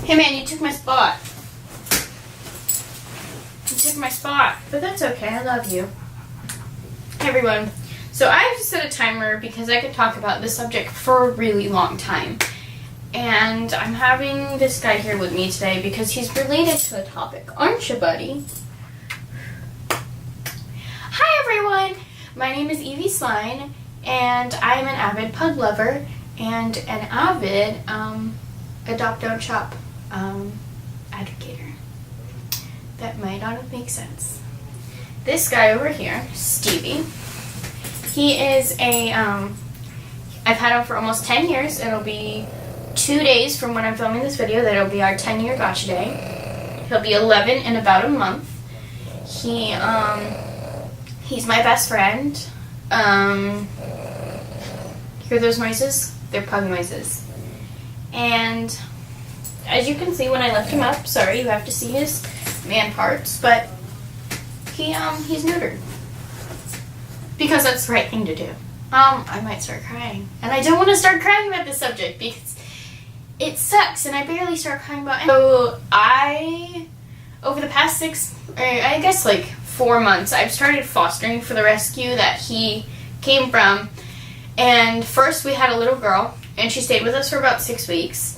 Hey man, you took my spot. You took my spot. But that's okay, I love you. Hey everyone. So I have to set a timer because I could talk about this subject for a really long time. And I'm having this guy here with me today because he's related to the topic. Aren't you, buddy? Hi everyone! My name is Evie Sline, and I am an avid pug lover and an avid adopt, don't shop advocator. That might not make sense. This guy over here, Stevie, he is a, I've had him for almost 10 years. It'll be 2 days from when I'm filming this video that it'll be our 10-year gotcha day. He'll be 11 in about a month. He's my best friend. Hear those noises? They're pug noises. And as you can see when I lift him up, sorry, you have to see his man parts, but he's neutered. Because that's the right thing to do. I might start crying. And I don't want to start crying about this subject because it sucks and I barely start crying about it. So over the past 4 months, I've started fostering for the rescue that he came from. And first we had a little girl and she stayed with us for about 6 weeks.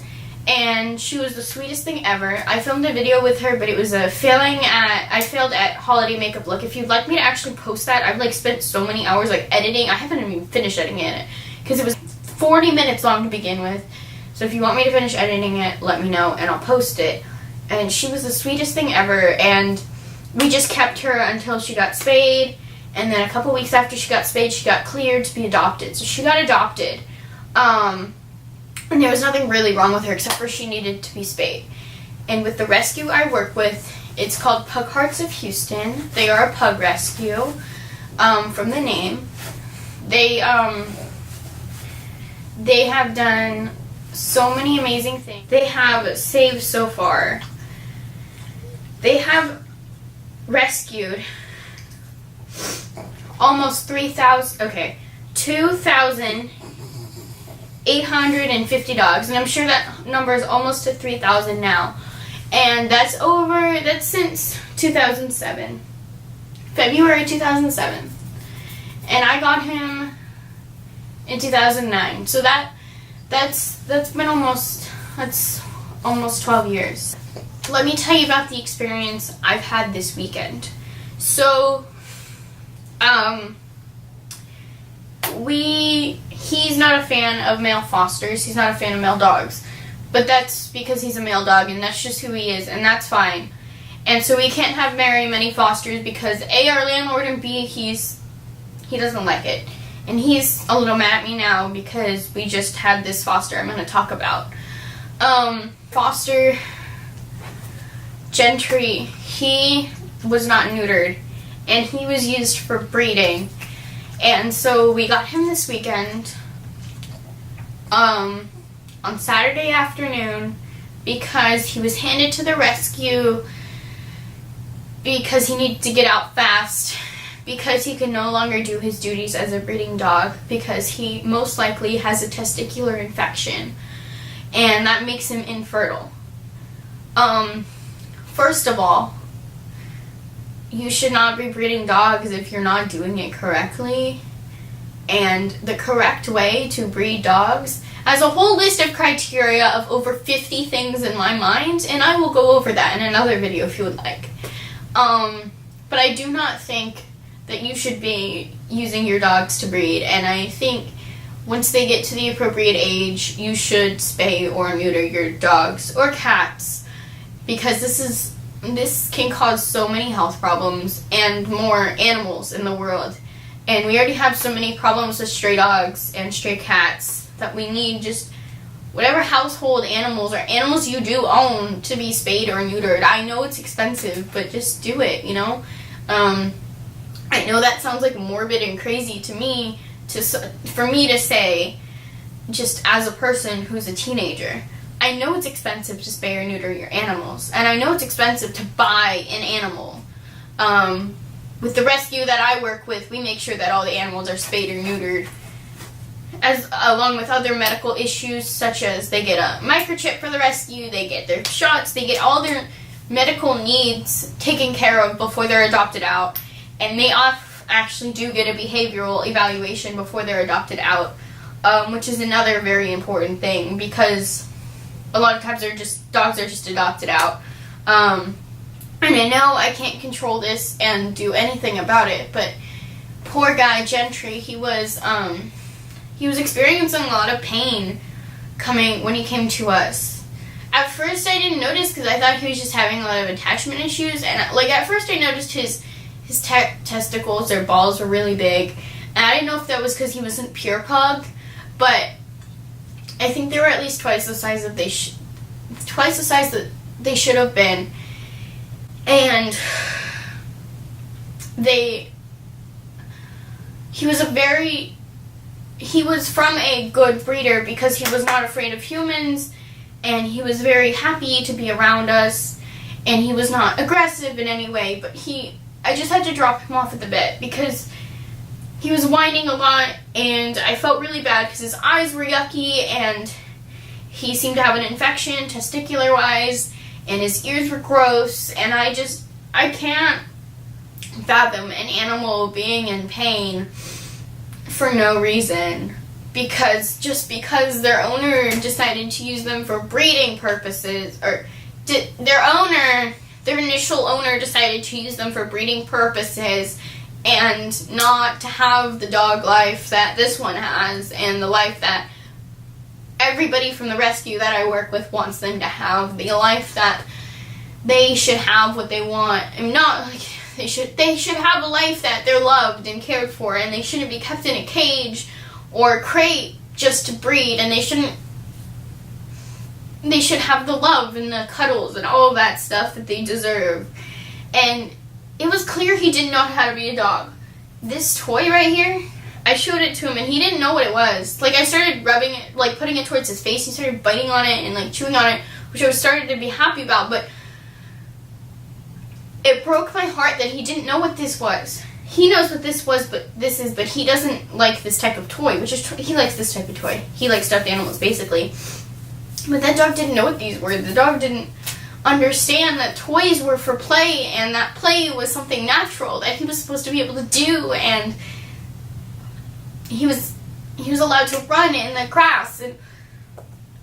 And she was the sweetest thing ever. I filmed a video with her, but it was I failed at holiday makeup look. If you'd like me to actually post that, I've spent so many hours editing. I haven't even finished editing it because it was 40 minutes long to begin with. So if you want me to finish editing it, let me know and I'll post it. And she was the sweetest thing ever, and we just kept her until she got spayed. And then a couple weeks after she got spayed, she got cleared to be adopted. So she got adopted. And there was nothing really wrong with her except for she needed to be spayed. And with the rescue I work with, it's called PugHearts of Houston. They are a pug rescue, from the name. They have done so many amazing things. They have saved so far. They have rescued almost 2,850 dogs, and I'm sure that number is almost to 3,000 now. And that's since 2007. February 2007. And I got him in 2009. So that's been almost 12 years. Let me tell you about the experience I've had this weekend. So he's not a fan of male fosters. He's not a fan of male dogs. But that's because he's a male dog, and that's just who he is, and that's fine. And so we can't have very many fosters because A, our landlord, and B, he doesn't like it. And he's a little mad at me now because we just had this foster I'm going to talk about. Foster Gentry, he was not neutered, and he was used for breeding. And so we got him this weekend, on Saturday afternoon, because he was handed to the rescue because he needed to get out fast, because he can no longer do his duties as a breeding dog, because he most likely has a testicular infection, and that makes him infertile. First of all, you should not be breeding dogs if you're not doing it correctly. And the correct way to breed dogs has a whole list of criteria of over 50 things in my mind, and I will go over that in another video if you would like. But I do not think that you should be using your dogs to breed, and I think once they get to the appropriate age, you should spay or neuter your dogs or cats, because this can cause so many health problems and more animals in the world. And we already have so many problems with stray dogs and stray cats that we need just whatever household animals or animals you do own to be spayed or neutered. I know it's expensive, but just do it, you know? I know that sounds morbid and crazy to me, for me to say, just as a person who's a teenager. I know it's expensive to spay or neuter your animals, and I know it's expensive to buy an animal. With the rescue that I work with, we make sure that all the animals are spayed or neutered as along with other medical issues, such as they get a microchip for the rescue, they get their shots, they get all their medical needs taken care of before they're adopted out, and they actually do get a behavioral evaluation before they're adopted out, which is another very important thing, because a lot of times dogs are just adopted out. And I know I can't control this and do anything about it, but poor guy Gentry, he was experiencing a lot of pain when he came to us. At first I didn't notice because I thought he was just having a lot of attachment issues, and at first I noticed his testicles, their balls were really big, and I didn't know if that was because he wasn't pure pug, but I think they were at least twice the size that they should have been, and he was from a good breeder because he was not afraid of humans, and he was very happy to be around us, and he was not aggressive in any way, but I just had to drop him off at the vet because he was whining a lot, and I felt really bad because his eyes were yucky, and he seemed to have an infection testicular-wise, and his ears were gross, and I can't fathom an animal being in pain for no reason, because their owner decided to use them for breeding purposes, or their initial owner decided to use them for breeding purposes and not to have the dog life that this one has and the life that everybody from the rescue that I work with wants them to have, the life that they should have what they want. And not like they should have a life that they're loved and cared for, and they shouldn't be kept in a cage or a crate just to breed, and they should have the love and the cuddles and all of that stuff that they deserve. And it was clear he didn't know how to be a dog. This toy right here, I showed it to him and he didn't know what it was. I started rubbing it, putting it towards his face. He started biting on it and chewing on it, which I was starting to be happy about, but it broke my heart that he didn't know what this was. He knows what this was, but he doesn't like this type of toy, he likes this type of toy. He likes stuffed animals, basically. But that dog didn't know what these were. The dog didn't understand that toys were for play, and that play was something natural that he was supposed to be able to do, and he was allowed to run in the grass. And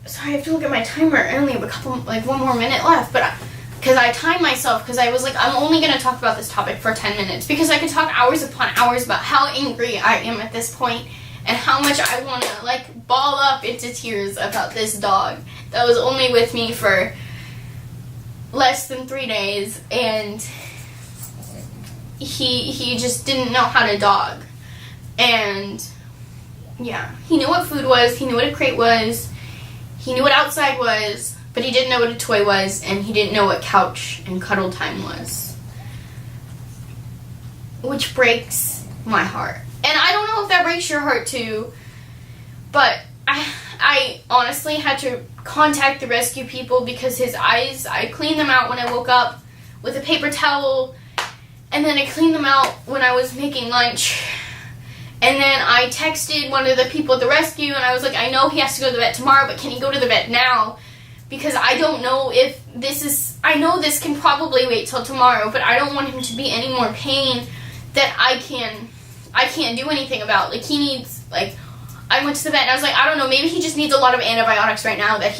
sorry, I have to look at my timer. I only have one more minute left, but because I timed myself, because I was I'm only going to talk about this topic for 10 minutes, because I could talk hours upon hours about how angry I am at this point, and how much I want to, ball up into tears about this dog that was only with me for less than 3 days, and he just didn't know how to dog. And, yeah, he knew what food was, he knew what a crate was, he knew what outside was, but he didn't know what a toy was, and he didn't know what couch and cuddle time was. Which breaks my heart. And I don't know if that breaks your heart too, but I honestly had to contact the rescue people because his eyes, I cleaned them out when I woke up with a paper towel, and then I cleaned them out when I was making lunch. And then I texted one of the people at the rescue, and I was I know he has to go to the vet tomorrow, but can he go to the vet now? Because I don't know if I know this can probably wait till tomorrow, but I don't want him to be any more pain that I can't do anything about. He needs, I went to the vet and I was I don't know, maybe he just needs a lot of antibiotics right now that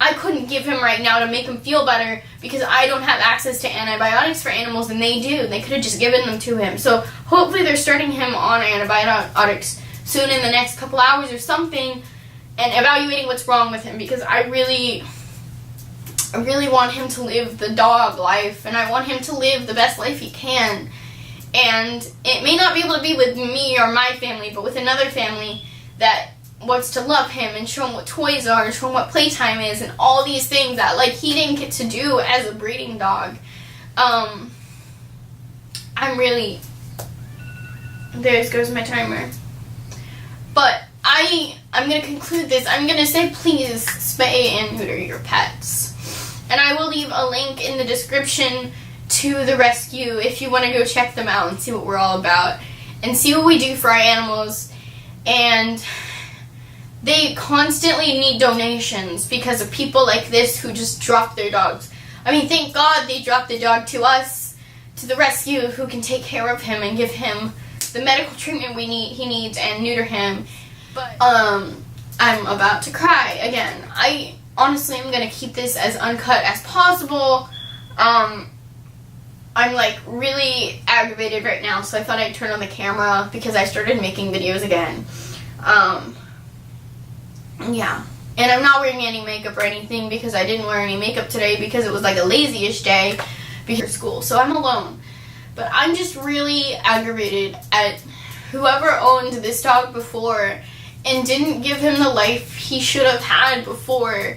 I couldn't give him right now to make him feel better, because I don't have access to antibiotics for animals, and they do. They could have just given them to him. So hopefully they're starting him on antibiotics soon in the next couple hours or something, and evaluating what's wrong with him, because I really want him to live the dog life, and I want him to live the best life he can. And it may not be able to be with me or my family, but with another family that wants to love him and show him what toys are and show him what playtime is and all these things that he didn't get to do as a breeding dog. There goes my timer. But I'm going to conclude this. I'm going to say, please spay and neuter your pets. And I will leave a link in the description to the rescue if you want to go check them out and see what we're all about and see what we do for our animals. and they constantly need donations because of people like this who just drop their dogs. I mean, thank God they dropped the dog to us, to the rescue, who can take care of him and give him the medical treatment he needs and neuter him. But I'm about to cry again. I honestly am gonna keep this as uncut as possible. I'm like really aggravated right now, so I thought I'd turn on the camera because I started making videos again. Yeah. And I'm not wearing any makeup or anything because I didn't wear any makeup today because it was like a lazy-ish day before school. So I'm alone. But I'm just really aggravated at whoever owned this dog before and didn't give him the life he should have had before.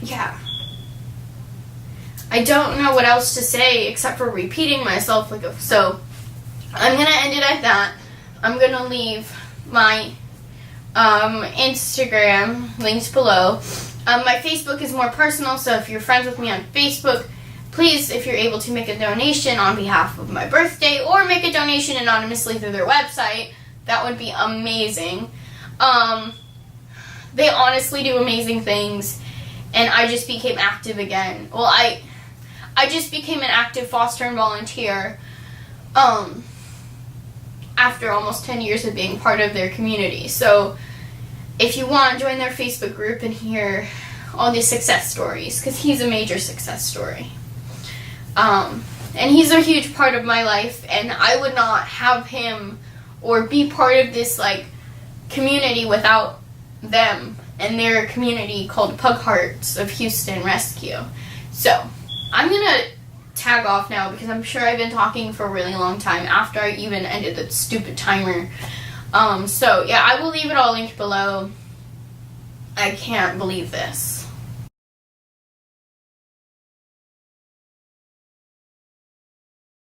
Yeah. I don't know what else to say except for repeating myself. So I'm gonna end it at that. I'm gonna leave my Instagram links below. My Facebook is more personal, so if you're friends with me on Facebook, please, if you're able to, make a donation on behalf of my birthday or make a donation anonymously through their website. That would be amazing. They honestly do amazing things, and I just became active again. Well, I just became an active foster and volunteer after almost 10 years of being part of their community. So if you want, join their Facebook group and hear all these success stories, because he's a major success story. And he's a huge part of my life, and I would not have him or be part of this like community without them and their community called PugHearts of Houston Rescue. So I'm gonna tag off now because I'm sure I've been talking for a really long time after I even ended the stupid timer. So yeah, I will leave it all linked below. I can't believe this.